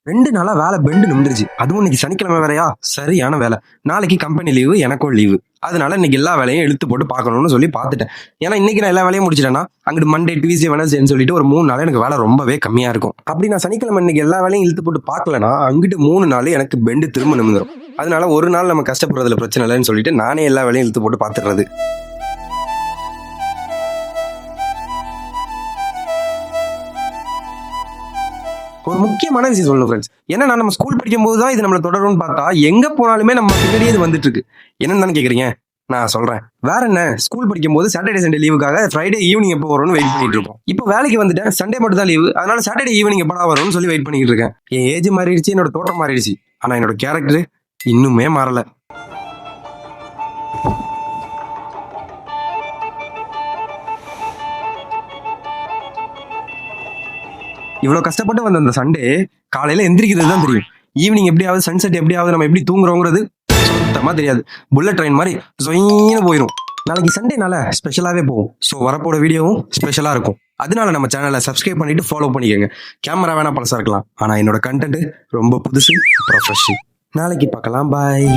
2 நாளா வேலை பெண்டு நிமிந்துருச்சு. அதுவும் இன்னைக்கு சனிக்கிழமை வேறையா, சரியான வேலை. நாளைக்கு கம்பெனி லீவு, எனக்கும் லீவு. அதனால இன்னைக்கு எல்லா வேலையும் இழுத்து போட்டு பார்க்கணும்னு சொல்லி பார்த்துட்டேன். ஏன்னா இன்னைக்கு நான் எல்லா வேலையும் முடிச்சிட்டேன்னா அங்கிட்டு மண்டே, டியூஸ்டே, வெட்னஸ்டேன்னு சொல்லிட்டு ஒரு 3 நாள் எனக்கு வேலை ரொம்பவே கம்மியா இருக்கும். அப்படி நான் சனிக்கிழமை இன்னைக்கு எல்லா வேலையும் இழுத்து போட்டு பார்க்கலனா அங்கிட்டு 3 நாள் எனக்கு பெண்டு திரும்ப நிமிந்துரும். அதனால ஒரு நாள் நம்ம கஷ்டப்படுறதுல பிரச்சனை இல்லைன்னு சொல்லிட்டு நானே எல்லா வேலையும் இழுத்து போட்டு பார்த்துடுறது. ஒரு முக்கியமான விஷயம் சொல்லணும் ஃப்ரெண்ட்ஸ். ஏன்னா நம்ம ஸ்கூல் படிக்கும் போது தான் இது நம்மளை தொடரும்னு பார்த்தா எங்க போனாலுமே நம்ம பின்னாடியே இது வந்துட்டு இருக்கு. என்னன்னு தானே கேக்குறீங்க? நான் சொல்றேன். வேற என்ன, ஸ்கூல் படிக்கும் போது சாட்டர்டே சண்டே லீவுக்காக ஃப்ரைடே ஈவினிங் எப்போ வரும்னு வெயிட் பண்ணிட்டு இருக்கோம். இப்போ வேலைக்கு வந்துட்டேன், சண்டே மட்டும் தான் லீவு, அதனால சாட்டர்டே ஈவினிங் எப்படா வரும்னு சொல்லி வெயிட் பண்ணிட்டு இருக்கேன். என் ஏஜ் மாறிடுச்சு, என்னோட தோட்டம் மாறிடுச்சு, ஆனா என்னோட கேரக்டர் இன்னுமே மாறல. இவ்வளவு கஷ்டப்பட்டு வந்த அந்த சண்டே காலையில எந்திரிக்கிறது தான் தெரியும். ஈவினிங் எப்படியாவது, சன்செட் எப்படியாவது, நம்ம எப்படி தூங்குறோங்கிறது சுத்தமா தெரியாது. புல்லட் ட்ரெயின் மாதிரி சொயின்னு போயிடும். நாளைக்கு சண்டேனால ஸ்பெஷலாவே போகும். ஸோ வரப்போட வீடியோவும் ஸ்பெஷலா இருக்கும். அதனால நம்ம சேனலை சப்ஸ்கிரைப் பண்ணிட்டு ஃபாலோ பண்ணிக்கோங்க. கேமரா வேணா பழசா இருக்கலாம், ஆனா என்னோட கண்டென்ட் ரொம்ப புதுசு, அப்புறம் ஃப்ரெஷ். நாளைக்கு பார்க்கலாம். பாய்.